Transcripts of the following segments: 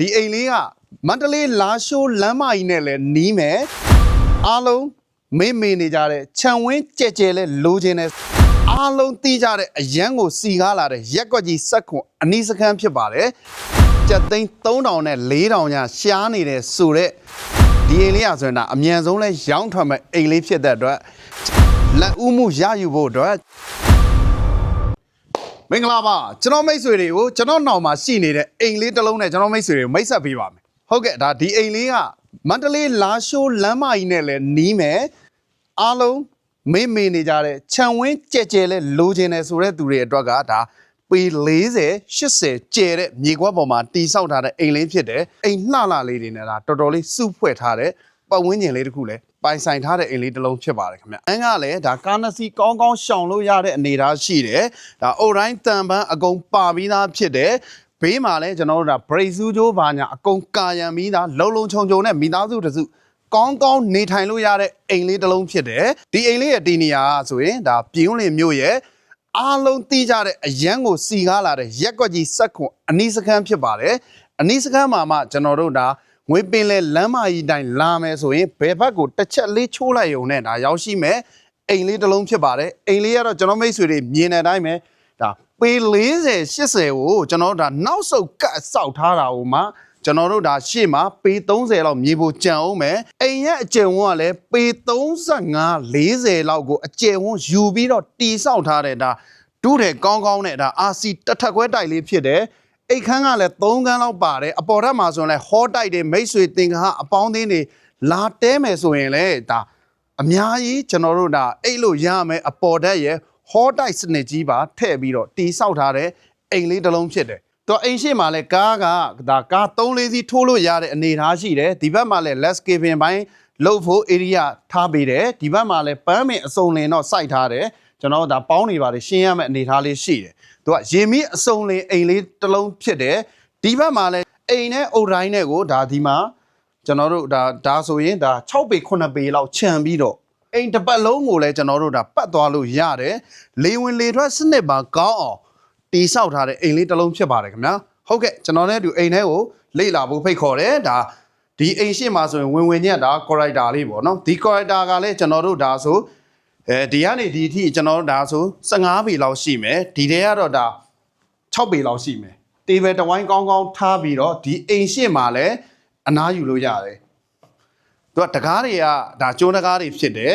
ဒီအိမ်လေးကမန္တလေးလာရှိုးလမ်းမကြီးနဲ့လည်းနီးမယ်အားလုံးမေ့နေကြတဲ့ခြံဝင်းကြဲကြဲလဲလိုချင်တဲ့အားလုံးတီးကြတဲ့အရန်ကိုစီကားလာတဲ့ရက်ကွက်ကြီးစက်ခွန်အနီးစခန်းဖြစ်ပါတယ်ကျပ်သိန်း3000နဲ့4000ညာရှားနေတဲ့ဆိုတဲ့ဒီအိမ်လေးရဆိုရင်အမြန်ဆုံးလဲရောင်းထွက်မဲ့အိမ်လေးဖြစ်တဲ့အတွက်လက်ဦးမှုရယူဖို့အတွက်မင်္ဂလာပါကျွန်တော်မိတ်ဆွေတွေကိုကျွန်တော်နောက်မှာရှိနေတဲ့အိမ်လေးတစ်လုံးနဲ့ကျွန်တော်မိတ်ဆွေတွေကိုမိတ်ဆက်ပေးပါမယ်ဟုတ်ကဲ့ဒါဒီအိမ်လေးကမန္တလေးလာရှိုးလမ်းမကြီးနဲ့လည်းနီးမယ်အားလုံးမေ့နေကြတဲ့ခြံဝင်းကြဲကြဲလဲလိုချင်တယ်ဆိုတဲ့သူတွေအတွက်ကဒါပေ40 80ကျဲတဲ့မြေကွက်ပေါ်မှာတီဆောက်ထားတဲ့အိမ်လေးဖြစ်တယ်အိမ်လှလှလေးတွေနဲ့ဒါတော်တော်လေးစုဖွဲ့ထားတဲ့ပတ်ဝန်းကျင်လေးတစ်ခုလဲပိုင်ဆိုင်ထားတဲ့အိမ်လေးတစ်လုံးဖြစ်ပါတယ်ခင်ဗျအန်းကလည်းဒါကာနစီကောင်းကောင်းရှောင်လို့ရတဲ့အနေအထားရှိတယ်ဒါအုတ်တိုင်းတန်ပန်းအကုန်ပါပြီးသားဖြစ်တယ်ဘေးမှာလည်းကျွန်တော်တို့ဒါဘရိတ်စုကျိုးဘာညာအကုန်ကာရံပြီးသားလုံလုံခြုံခြုံနဲ့မိသားစုတစုကောင်းကောင်းနေထိုင်လို့ရတဲ့အိမ်လေးတစ်လုံးဖြစ်တယ်ဒီအိမ်လေးရဲ့ဒီနေရာဆိုရင်ဒါပြည်ဦးလင်မြို့ရဲ့အားလုံးတီးကြတဲ့အရန်ကိုစီကားလာတဲ့ရက်ကွက်ကြီးစက်ခွန်အနီးစခန်းဖြစ်ပါတယ်အနီးစခန်းမှာမှကျွန်တော်တို့ဒါငွေပင်လဲလမ်းမကြီးတိုင်းလာမယ်ဆိုရင်ဘယ်ဘက်ကိုတစ်ချက်လေးချိုးလိုက်ရုံနဲ့ဒါရောက်ရှိမယ်အိမ်လေးတစ်လုံးဖြစ်ပါတယ်အိမ်လေးကတော့ကျွန်တော်မိတ်ဆွေတွေမြင်တဲ့အတိုင်းပဲဒါပေ40 80ကိုကျွန်တော်တို့ဒါနောက်ဆုတ်ကတ်ဆောက်ထားတာဟိုမှာကျွန်တော်တို့ဒါရှေ့မှာပေ30လောက်မြေဖို့ကြံအောင်မယ်အိမ်ရဲ့အကျယ်ဝန်းကလည်းပေ35 40လောက်ကိုအကျယ်ဝန်းယူပြီးတော့တီဆောက်ထားတဲ့ဒါဒုတဲ့ကောင်းကောင်းနဲ့ဒါ RC တစ်ထပ်ခွဲတိုက်လေးဖြစ်တယ်အိတ်ခန်းကလည်း3ခန်းလောက်ပါတယ်အပေါ်ထပ်မှာဆိုရင်လည်းဟောတိုက်တွေမိတ်ဆွေတင်ကားအပေါင်းအသင်းတွေလာတဲမယ်ဆိုရင်လည်းဒါအများကြီးကျွန်တော်တို့ဒါအိတ်လို့ရမယ်အပေါ်ထပ်ရဲ့ဟောတိုက်စနစ်ကြီးပါထည့်ပြီးတော့တီဆောက်ထားတဲ့အိမ်လေးတစ်လုံးဖြစ်တယ်တော့အိမ်ရှိမှာလဲကားကဒါကား3-4စီးထိုးလို့ရတဲ့အနေအထားရှိတယ်ဒီဘက်မှာလဲ less cabin ဘိုင်းလှုပ်ဖို့ area ထားပေးတယ်ဒီဘက်မှာလဲပန်းပင်အစုံလင်တော့စိုက်ထားတယ်ကျွန်တော်ဒါပေါင်းနေပါတယ်ရှင်းရမယ့်အနေအထားလေးရှိတယ်သူကရေမီအစုံလင်အိမ်လေးတစ်လုံးဖြစ်တယ်ဒီဘက်မှာလဲအိမ်နဲ့အုတ်တိုင်းနဲ့ကိုဒါဒီမှာကျွန်တော်တို့ဒါဆိုရင်ဒါ6ပေ9ပေလောက်ခြံပြီးတော့အိမ်တစ်ပတ်လုံးကိုလဲကျွန်တော်တို့ဒါပတ်သွားလို့ရတယ်လေဝင်လေထွက်စနစ်ပါကောင်းအောင်တီဆောက်ထားတဲ့အိမ်လေးတစ်လုံးဖြစ်ပါတယ်ခင်ဗျာဟုတ်ကဲ့ကျွန်တော်လည်းဒီအိမ်ထဲကိုလေ့လာဖို့ဖိတ်ခေါ်တယ်ဒါဒီအိမ်ရှိမှာဆိုရင်ဝင်ညက်ဒါ character လေးပေါ့နော်ဒီ character ကလည်းကျွန်တော်တို့ဒါဆိုဒီကနေဒီအထိကျွန်တော်တို့ဒါဆို15ပေလောက်ရှိမယ်ဒီထဲကတော့ဒါ6ပေလောက်ရှိမယ်တေးပဲတဝိုင်းကောင်းကောင်းထားပြီးတော့ဒီအိမ်ရှိမှာလည်းအနားယူလို့ရတယ်သူကတကားတွေကဒါကျိုးတကားတွေဖြစ်တယ်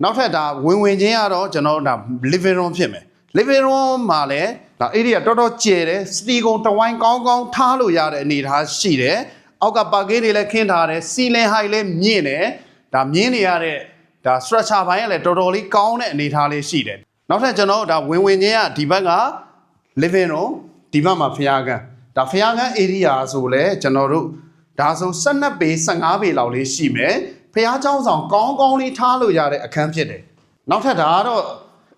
နောက်ထပ်ဒါဝင်ချင်းကတော့ကျွန်တော်တို့ဒါ living room ဖြစ်မယ်living room မှာလည်းဒါ area တော်တော်ကျယ်တယ်စတီကုံတဝိုင်းကောင်းကောင်းထားလို့ရတဲ့အနေအထားရှိတယ်အောက်ကပါကင်းတွေလည်းခင်းထားတယ်စီလင်ဟိုက်လည်းမြင့်တယ်ဒါမြင်းနေရတဲ့ဒါ structure ဘိုင်းကလည်းတော်တော်လေးကောင်းတဲ့အနေအထားလေးရှိတယ်နောက်ထပ်ကျွန်တော်ဒါဝင်ချင်းကဒီဘက်က living room ဒီဘက်မှာဖျားခန်းဒါဖျားခန်း area ဆိုလဲကျွန်တော်တို့ဒါဆို12ပေ15ပေလောက်လေးရှိမယ်ဖျားเจ้าဆောင်ကောင်းကောင်းလေးထားလို့ရတဲ့အခန်းဖြစ်တယ်နောက်ထပ်ဒါကတော့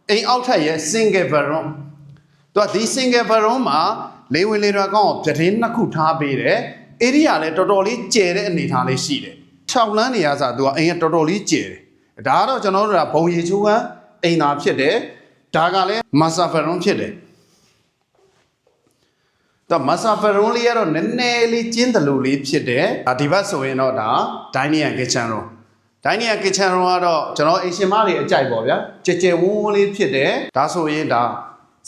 အိမ်အောက်ထပ်ရဲ့ single bedroom သူကဒီ single bedroom မှာလေဝင်လေထွက်ကောင်းပြတင်းနှစ်ခုထားပေးတယ် area လည်းတော်တော်လေးကျယ်တဲ့အနေအထားလေးရှိတယ်6လမ်းနေရစားသူကအိမ်ကတော်တော်လေးကျယ်တယ်ဒါကတော့ကျွန်တော်တို့ကဘုံရီချိုးကအိမ်သာဖြစ်တယ်ဒါကလည်း master bedroom ဖြစ်တယ်တော့ master bedroom လေးကတော့နည်းနည်းလေးကျင်းတယ်လို့လေးဖြစ်တယ်ဒီဘက်ဆိုရင်တော့ဒါ dining and kitchen room dining and kitchen room ကတော့ကျွန်တော်အိမ်ရှင်မတွေအကြိုက်ပေါ့ဗျာကြဲကြဲဝန်းဝန်းလေးဖြစ်တယ်ဒါဆိုရင်ဒါ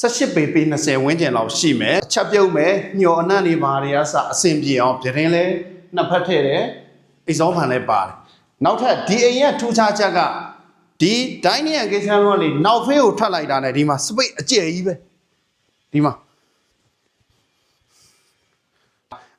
18ပေပေ20ဝန်းကျင်လောက်ရှိမယ်အချက်ပြုတ်မယ်ညော်အနံ့တွေဘာတွေအစအဆင်ပြေအောင်ပြတင်းလဲနှစ်ဖက်ထည့်တယ်အိမ်စောဖန်လဲပါတယ်နောက်ထပ်ဒီအိမ်ရဲ့ထူးခြားချက်ကဒီ dining and kitchen room လေးနောက်ဖေးကိုထွက်လိုက်တာနဲ့ဒီမှာ space အကျယ်ကြီးပဲဒီမှာ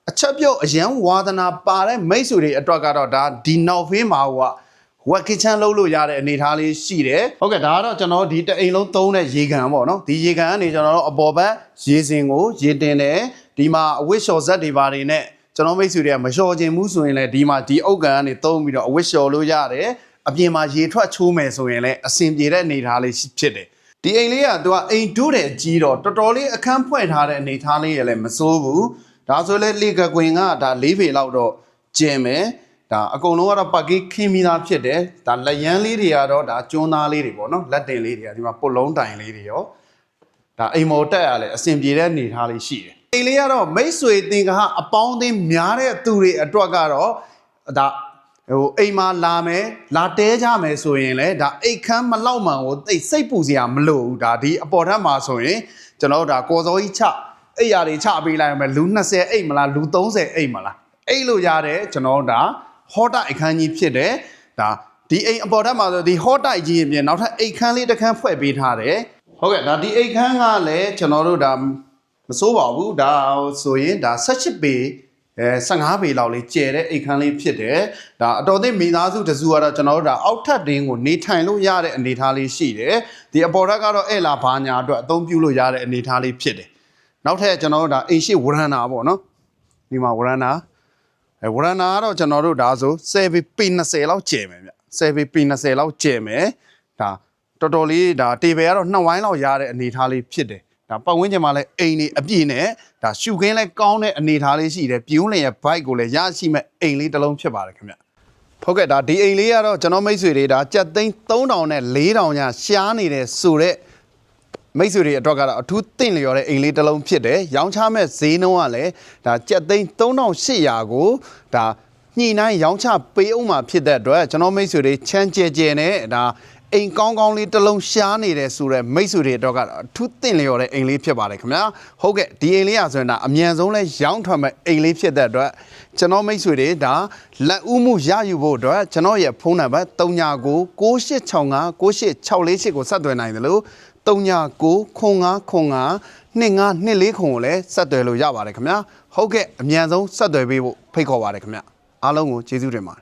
အချက်ပြုတ်အရန်ဝါသနာပါတဲ့မိတ်ဆွေတွေအတွက်ကတော့ဒါဒီနောက်ဖေးမှာဟိုကဝက်ကီချန်လုပ်လို့ရတဲ့အနေအထားလေးရှိတယ်ဟုတ်ကဲ့ဒါကတော့ကျွန်တော်ဒီတအိမ်လုံးသုံးတဲ့ရေကန်ပေါ့နော်ဒီရေကန်ကနေကျွန်တော်တို့အပေါ်ဘက်ရေစင်ကိုရေတင်တယ်ဒီမှာအဝတ်လျှော်ဇက်တွေပါတွေနဲ့ကျွန်တော်မိတ်ဆွေတွေကမလျှော်ခြင်းဘူးဆိုရင်လည်းဒီမှာဒီအုတ်ကန်ကနေသုံးပြီးတော့အဝတ်လျှော်လို့ရတယ်အပြင်မှာရေထွက်ချိုးမယ်ဆိုရင်လည်းအဆင်ပြေတဲ့အနေအထားလေးဖြစ်တယ်ဒီအိမ်လေးကသူကအိမ်တူးတယ်ကြီးတော့တော်တော်လေးအခန်းဖွင့်ထားတဲ့အနေအထားလေးရလည်းမစိုးဘူးဒါဆိုလဲလေကကွင်ကဒါ4ပေလောက်တော့ကျင်မယ်ဒါအကုန်လုံးကတော့ပတ်ကီးခင်းပြီးသားဖြစ်တယ်ဒါလက်ရန်လေးတွေကတော့ဒါကျွန်းသားလေးတွေပေါ့နော်လက်တင်လေးတွေကဒီမှာပုတ်လုံးတိုင်လေးတွေရောဒါအိမ်မော်တက်ရလဲအဆင်ပြေတဲ့အနေထားလေးရှိတယ် အိမ်လေးကတော့မိတ်ဆွေသင်္ကာအပေါင်းအသင်းများတဲ့သူတွေအတွက်ကတော့ဒါအိမ်မှာလာမယ်လာတဲကြမယ်ဆိုရင်လေဒါအိတ်ခမ်းမလောက်မှန်ကိုသိစိတ်ပူစရာမလိုဘူးဒါဒီအပေါ်ထပ်မှာဆိုရင်ကျွန်တော်တို့ဒါကော်စောကြီးချအိတ်ရာတွေချပေးလိုက်ရမယ်လူ20အိတ်မလားလူ30အိတ်မလားအိတ်လို့ရတဲ့ကျွန်တော်တို့ဒါဟော့တိုက်အခန်းကြီးဖြစ်တယ်ဒါဒီအိမ်အပေါ်ထပ်မှာဆိုဒီဟော့တိုက်ကြီးအပြင်နောက်ထပ်အိတ်ခမ်းလေးတစ်ခန်းဖွဲ့ပေးထားတယ်ဟုတ်ကဲ့ဒါဒီအိတ်ခမ်းကလည်းကျွန်တော်တို့ဒါမစိုးပါဘူးဒါဆိုရင်ဒါ18ပေ15ပေလောက်လေးကျဲတဲ့အိတ်ခမ်းလေးဖြစ်တယ်ဒါအတော်သိမိသားစုတစုကတော့ကျွန်တော်တို့ဒါအောက်ထပ်တင်းကိုနေထိုင်လို့ရတဲ့အနေအထားလေးရှိတယ်ဒီအပေါ်ထပ်ကတော့အဲ့လာဘာညာအတွက်အသုံးပြုလို့ရတဲ့အနေအထားလေးဖြစ်တယ်နောက်ထပ်ကျွန်တော်တို့ဒါအိမ်ရှိဝရဏာပေါ့နော်ဒီမှာဝရဏာဝရဏာကတော့ကျွန်တော်တို့ဒါဆို7ပေ20လောက်ကျဲမယ်ဗျ7ပေ20လောက်ကျဲမယ်ဒါတော်တော်လေးဒါတေဘယ်ကတော့2ဝိုင်းလောက်ရတဲ့အနေအထားလေးဖြစ်တယ်ဒါပတ်ဝန်းကျင်မှာလည်းအိမ်နေအပြည့်နဲ့ဒါရှုခင်းလဲကောင်းတဲ့အနေအထားလေးရှိတယ်ပြူးလင်ရဲ့ဘိုက်ကိုလည်းရရှိမဲ့အိမ်လေးတစ်လုံးဖြစ်ပါတယ်ခင်ဗျဟုတ်ကဲ့ဒါဒီအိမ်လေးကတော့ကျွန်တော်မိတ်ဆွေတွေဒါကြက်သိန်း3000နဲ့4000ညာရှားနေတဲ့ဆိုတဲ့မိတ်ဆွေတွေအတွက်ကတော့အထူးသင့်လျော်တဲ့အိမ်လေးတစ်လုံးဖြစ်တယ်ရောင်းချမဲ့ဈေးနှုန်းကလည်းဒါကြက်သိန်း3800ကိုဒါညှိနှိုင်းရောင်းချပေးအောင်မှာဖြစ်တဲ့အတွက်ကျွန်တော်မိတ်ဆွေတွေချမ်းကျဲကျဲနဲ့ဒါအိမ်ကောင်းကောင်းလေးတစ်လုံးရှားနေတဲ့ဆိုတဲ့မိတ်ဆွေတွေတော့ကအထူးသင့်လျော်တဲ့အိမ်လေးဖြစ်ပါတယ်ခင်ဗျာဟုတ်ကဲ့ဒီအိမ်လေးရဆိုရင်ဒါအမြန်ဆုံးလဲရောင်းထွက်မဲ့အိမ်လေးဖြစ်တဲ့အတွက်ကျွန်တော်မိတ်ဆွေတွေဒါလက်ဦးမှုရယူဖို့အတွက်ကျွန်တော်ရဲ့ဖုန်းနံပါတ်3996599864ကိုဆက်သွယ်နိုင်တယ်လို့3995952524ကိုလည်းဆက်သွယ်လို့ရပါတယ်ခင်ဗျာဟုတ်ကဲ့အမြန်ဆုံးဆက်သွယ်ပေးဖို့ဖိတ်ခေါ်ပါတယ်ခင်ဗျာအားလုံးကိုကျေးဇူးတင်ပါတယ်